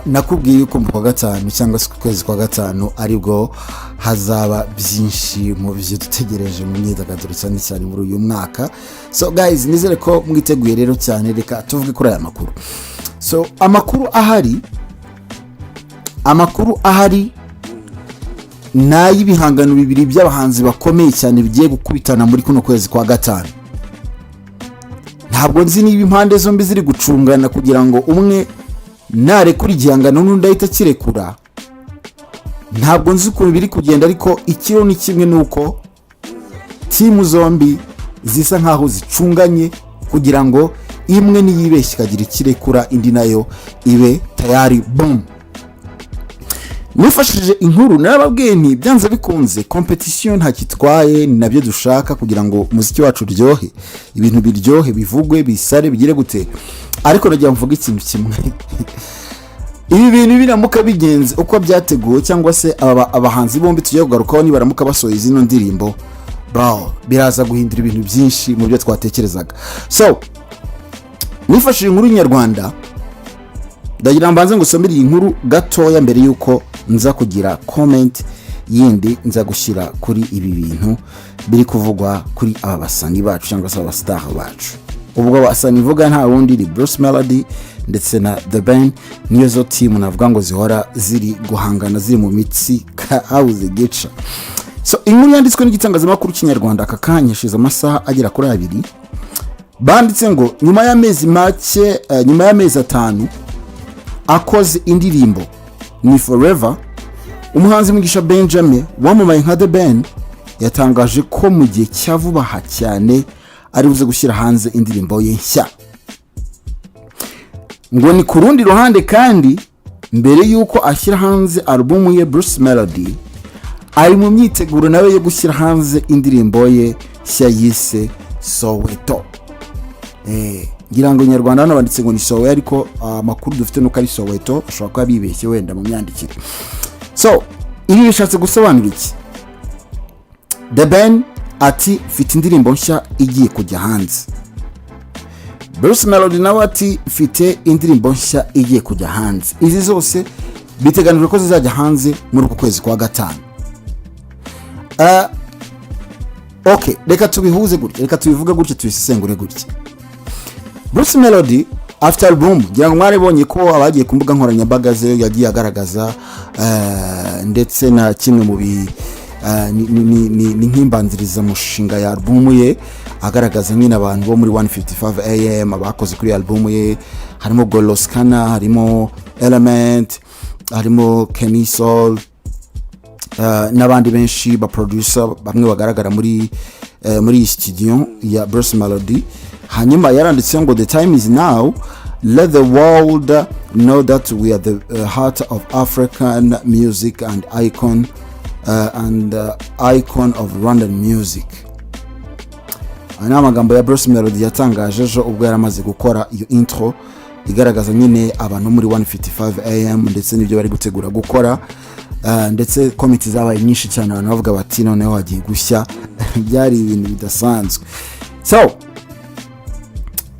nakubwiye yuko mu kwa gatanu cyangwa se kwezi kwa gatanu aribwo hazaba byinshi mu byo dutegereje mu myidagaduro cyane cyane muri uyu mwaka. So guys, nizere ko mwiteguye rero cyane, reka tuvuge kuri aya makuru. So amakuru ahari n'ay'ibihangano bibiri by'abahanzi bakomeye cyane bigiye gukubitana muri kuno kwezi kwa gatanu. Ntabwo nzi niba impande zombi ziri gucungana kugira ngo umwe narekura igihangano n'undi ahita kirekura. Ntabwo nzi uko biri kugenda, ariko ikiro ni kimwe nuko timu zombi zisa nkaho zicunganye kugira ngo imwe niyibeshye ikagira ikirekura indi nayo ibe tayari boom. Nifashije inkuru narababwiye nti byanze bikunze competition nta kitwaye, ni nabyo dushaka kugira ngo muziki wacu ryohe, ibintu biryohe, bivugwe, bisare, bigire gute. Ariko nagiye mvuga ikintu kimwe ibi bintu biramuka bigenze uko byateguwe cyangwa se abahanzi bombi tugiye kugarukaho ni baramuka basohoye zino ndirimbo, bro, biraza guhindura ibintu byinshi mu byo twatekerezaga. So nifashije inkuru nyarwanda, ndagira mbanze ngusomere iyi nkuru gatoya mbere yuko nza kugira comment yindi nza gushyira kuri ibi bintu biri kuvugwa kuri aba basani bacu cyangwa se abastar bacu. Ubwo basani vuga nta wundi ni Bruce Melody ndetse na The Ben, niyo zo team navuga ngo zihora ziri guhangana, ziri mu mitsi hauze gica. So inkuru yanditswe n'igitangazamakuru kinyarwanda aka kanya shize amasaha agera kuri 2, banditse ngo nyuma y'amezi 5 akoze indirimbo ni Forever, umuhanzi Mugisha Benjamin wamamaye nka The Ben yatangaje ko mu gihe cyavubaha cyane ari buze gushyira hanze indirimbo ye nshya. Ngo ni ku rundi ruhande kandi mbere yuko ashyira hanze album ye, Bruce Melody ari mu myiteguro nawe yo gushyira hanze indirimbo ye nshya yise Soweto. Ngira ngo nyarwanda hano banditse ngo ni Soweto, ariko amakuru dufite nuko ari Soweto, ashobora kuba bibeshye wenda mu myandikire. So ibi bishatse gusobanura iki? The Ben ati mfite indirimbo nshya igiye kujya hanze. Bruce Melody nawe ati mfite indirimbo nshya igiye kujya hanze. Izi zose biteganijwe ko zizajya hanze muri uku kwezi kwa gatanu. Okay, reka tubihuze gutya, reka tubivuge gutya, tubisesengure gutya. Bruce Melody after album ngira ngo mwaribonye ko abagiye ku mbuga nkoranyambaga ze yagiye agaragaza ndetse na kimwe mu ni nk'imbanziriza mushinga ya album ye, agaragaza nyine abantu bo muri 155 AM abakoze kuri album ye, harimo Goloskana, harimo Element, harimo Kenny Soul, n'abandi benshi ba producer bamwe bagaragara muri studio ya Bruce Melody. Hanyuma yaranditse ngo the time is now, let the world know that we are the heart of African music and icon of Rwandan music. Ana magambo ya Bruce Melody yatangaje ejo ubwo yaramaze gukora iyo intro igaragaza nyine abantu muri 155 AM ndetse n'ibyo bari gutegura gukora, ndetse committee zabaye nyinshi cyane, abantu bavuga bati noneho hagiye gushya byari ibintu bidasanzwe. So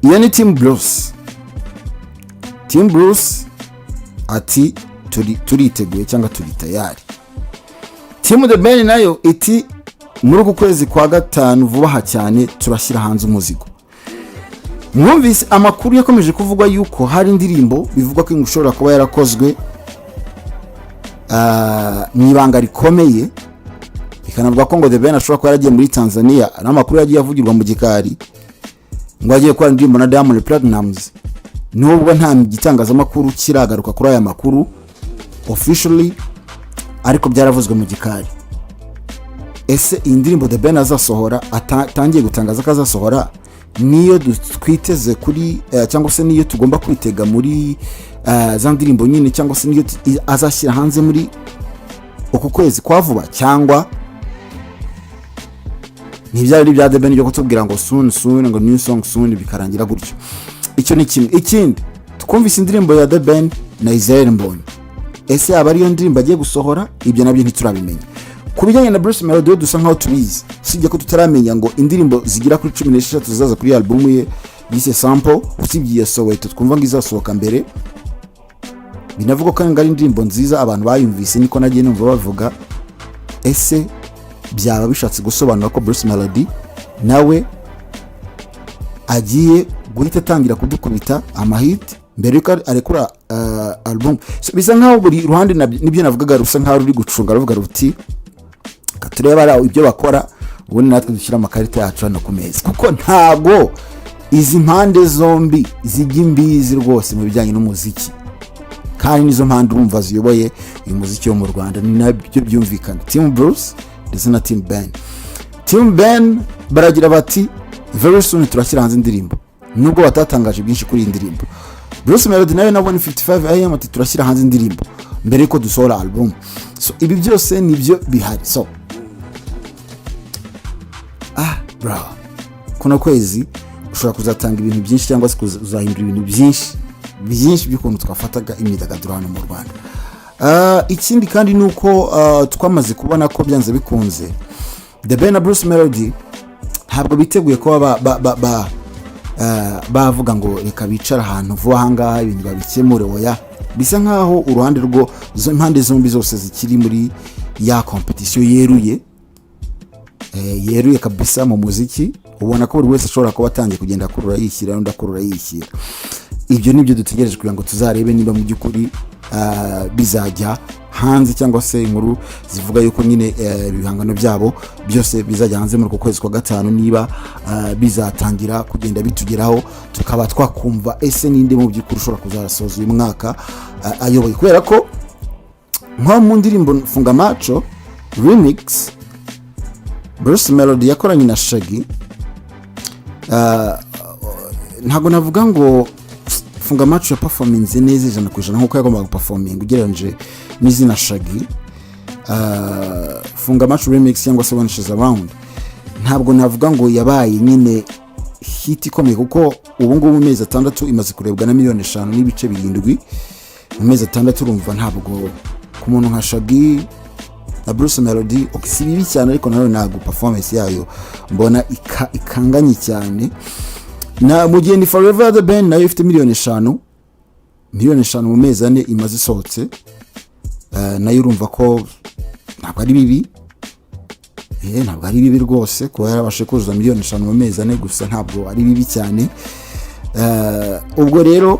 iyo ni Team Bruce ati turiteguye cyangwa turi tayari. Team The Ben nayo iti muri uku kwezi kwa gatanu vubaha cyane turashyira hanze umuzigo. Mwumvise amakuru yakomeje kuvugwa yuko hari indirimbo bivugwa ko ingushobora kuba yarakozwe mwibanga rikomeye, ikanavuga ko ngo The Ben ashobora kuba yaragiye muri Tanzania, n'amakuru yagiye avugirwa mu gikari ngo agiye kwa indirimbo na Diamond Platnumz. Nubwo nta gitangazamakuru kiragaruka kuri aya makuru officially, ariko byaravuzwe mu gikari. Ese indirimbo The Ben azasohora, atangiye gutangaza ko azasohora, niyo twiteze kuri cyangwa se niyo tugomba kwitega muri za ndirimbo nyine, cyangwa se niyo azashyira hanze muri uku kwezi kwa vuba, cyangwa ntibyari bya The Ben byo kutubwira ngo soon ngo new song soon bikarangira gutyo. Icyo ni kimwe. Ikindi twumvise indirimbo ya The Ben na Israel Mbonyi, ese aba ariyo ndirimbo agiye gusohora? Ibyo nabyo ntiturabimenya. Kubijyanye na Bruce Melody dusa nkaho tubizi, sijya ko tutaramenya ngo indirimbo zigira kuri 16 tuzaza kuri album ye yise Sample, usibye Soweto twumva ngo izasohoka mbere. binavuga ko ari indirimbo nziza abantu bayumvise niko nagiye numva bavuga ese byaba bishatse gusobanura ko Bruce Melody nawe agiye guhita atangira kudukubita amahit mbere yuko arekura album. Bisa nkaho buri ruhande nibyo navugaga rusa nkaho ruri gucunga ruvuga ruti katureba ibyo bakora ubundi natwe dushyira amakarita yacu hano ku meza, kuko ntago izi mpande zombi zijya imbizi rwose mu bijyanye n'umuziki, kandi nizo mpande urumva ziyoboye uyu muziki wo mu Rwanda ni nabyo byumvikana. Team Bruce ndetse na Team Ben. Team Ben baragira bati very soon turashyira hanze indirimbo, nubwo batatangaje byinshi kuri iyi ndirimbo. Bruce Melody nawe na 155 AM ati turashyira hanze indirimbo mbere yuko dusohora album. So ibi byose nibyo bihari. So bro, kuno kwezi ushobora kuzatanga ibintu byinshi cyangwa se kuzahindura ibintu byinshi by'ukuntu twafataga imyidagaduro hano mu Rwanda. Ikindi kandi nuko twamaze kubona ko byanze bikunze The Ben na Bruce Melody ntabwo biteguye ko bavuga ngo reka bicara ahantu vuba ahangaha ibintu babikemure. Oya, bisa nkaho uruhande rwo impande zombi zose zikiri muri ya competition yeruye kabisa mu muziki. Ubona ko buri wese ashobora kuba atangiye kugenda akurura yishyira n'undi akurura yishyira. Ibyo nibyo dutegereje kugira ngo tuzarebe niba mu by'ukuri bizajya hanze cyangwa se inkuru zivuga yuko nyine ibihangano byabo byose bizajya hanze muri kwezi kwa gatanu, niba bizatangira kugenda bitugeraho tukaba twakumva ese ninde mu by'ukuri ushobora kuzasoza uyu mwaka ayoboye. Kubera ko nko mu ndirimbo Funga Macho remix Bruce Melody yakoranye na Shaggy, ntago navuga ngo Funga Macho ya performance neza 100% nkuko yagombaga performing ugereranyije n'izina Shaggy. Funga Macho remix cyangwa se When She's Around ntabwo navuga ngo yabaye nyine hit ikomeye, kuko ubu ngubu mu mezi 6 imaze kurebwa na miliyoni 5 n'ibice 7 mu mezi 6. Urumva ntabwo ku muntu nka Shaggy na Bruce Melody si bibi cyane, ariko nawe ntabwo performance yayo mbona ikanganye cyane. Na mu gihe ni Forever the Band nayo ifite miliyoni 5 mu mezi 4 imaze isohotse, nayo urumva ko ntabwo ari bibi. Ntabwo ari bibi rwose kuba yarabashe kuzuza miliyoni 5 mu mezi 4 gusa, ntabwo ari bibi cyane. Ubwo rero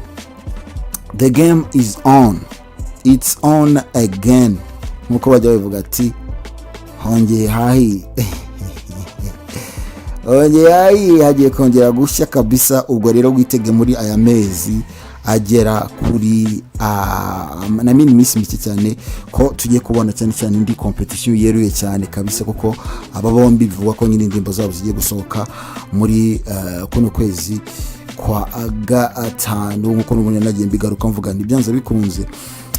the game is on, it's on again, nkuko bajya bavuga ati hongeye hahi hagiye kongera gushya kabisa. Ubwo rero witege muri aya mezi agera kuri na minimisi mike cyane ko tugiye kubona cyane cyane indi competition yeruye cyane kabisa, kuko aba bombi bivuga ko nyine indirimbo zabo zigiye gusohoka muri kuno kwezi kwa gatanu. nkuko n'ubundi nagiye mbigaruka mvuga ni byanze bikunze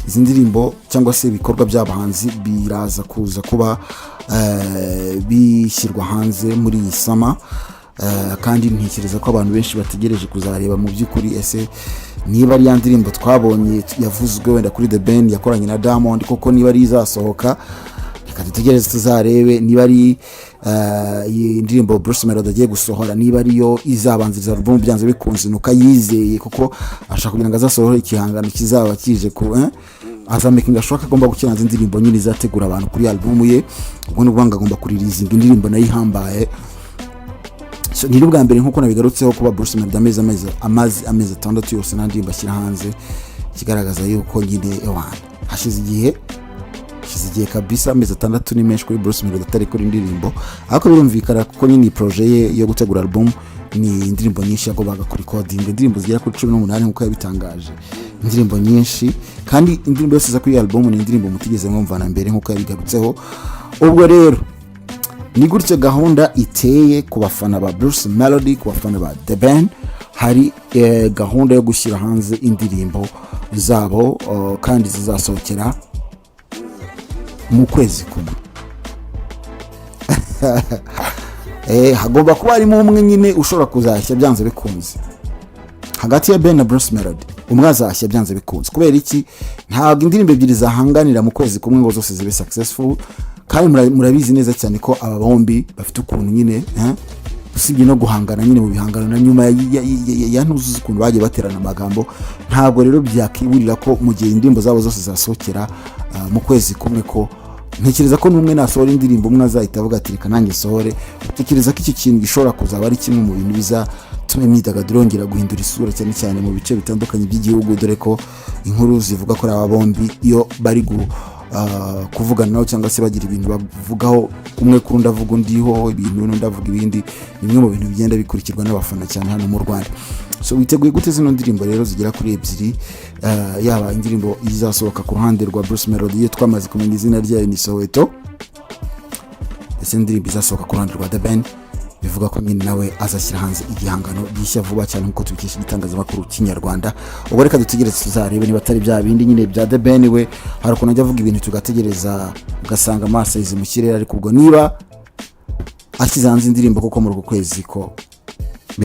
izi ndirimbo cyangwa se ibikorwa by'abahanzi biraza kuza kuba bishyirwa hanze muri iyi sama, kandi ntekereza ko abantu benshi bategereje kuzareba mu by'ukuri ese niba ari ya ndirimbo twabonye yavuzwe wenda kuri The Ben yakoranye na Diamond koko niba ari izasohoka. Reka dutegereze tuzarebe niba ari iyi ndirimbo Bruce Melody agiye gusohora niba ariyo izabanziriza album byanze bikunze nuko yizeye, kuko ashaka kugira ngo azasohore ikihangano kizaba kije ku azamakinga shoka agomba gukiranza indirimbo nyine izategura abantu kuri album ye. Ubwo n'ubwanga agomba kuririzinga indirimbo nayo ihambaye. So ni rubwa mbere nkuko nabigarutseho kuba Bruce Melody amezi 6 yose nandi mbashyira hanze, kigaragaza yuko nyine hashize igihe kabisa. Amezi 6 ni menshi kuri Bruce Melody atari kuri indirimbo, ariko birumvikana kuko nyine projet ye yo gutegura album ni indirimbo nyinshi yagombaga kuri coding, indirimbo zigera kuri 18 nkuko yabitangaje, indirimbo nyinshi, kandi indirimbo yose za kuri album ni indirimbo mutigeze mwumvana mbere nkuko yabigarutseho. Ubwo rero ni gutyo gahunda iteye ku bafana ba Bruce Melody, ku bafana ba The Ben. Hari gahunda yo gushyira hanze indirimbo zabo kandi zizasohokera mu kwezi kumwe. Hagomba kuba harimo umwe nyine ushobora kuzashya byanze bikunze hagati ya Ben na Bruce Melody, umwe azashya byanze bikunze. Kubera iki? Ntabwo indirimbo ebyiri zahanganira mu kwezi kumwe ngo zose zibe successful, kandi murabizi neza cyane ko aba bombi bafite ukuntu nyine usibye no guhangana nyine mu bihangano na nyuma ya ntuzuzi ukuntu bagiye baterana amagambo. Ntabwo rero byakiburira ko mu gihe indirimbo zabo zose zasohokera mu kwezi kumwe, ko ntekereza ko n'umwe nasohora indirimbo umwe azahita avuga ati reka nanjye sohore. Utekereza ko icyo kintu gishobora kuzaba ari kimwe mu bintu bizatuma imyidagaduro yongera guhindura isura, cyane cyane mu bice bitandukanye by'igihugu, dore ko inkuru zivuga ko aba bombi iyo bari kuvuganaho cyangwa se bagira ibintu bavugaho, umwe kuri undi avuga undiho ibintu n'undi avuga ibindi, ni bimwe mu bintu bigenda bikurikirwa n'abafana cyane hano mu Rwanda. So witeguye gute zino ndirimbo rero zigera kuri ebyiri, yaba indirimbo izasohoka ku ruhande rwa Bruce Melody iyo twamaze kumenya izina ryayo ni Soweto, ndetse indirimbo izasohoka ku ruhande rwa The Ben bivuga ko nyine nawe azashyira hanze igihangano gishya vuba cyane nk'uko tubikesha igitangazamakuru cy'inyarwanda. Ubwo reka dutegereze tuzarebe niba atari bya bindi nyine bya The Ben. We hari ukuntu ajya avuga ibintu tugategereza ugasanga amaso yize mu kirere, ariko ubwo niba ashyize hanze indirimbo koko muri uku kwezi ko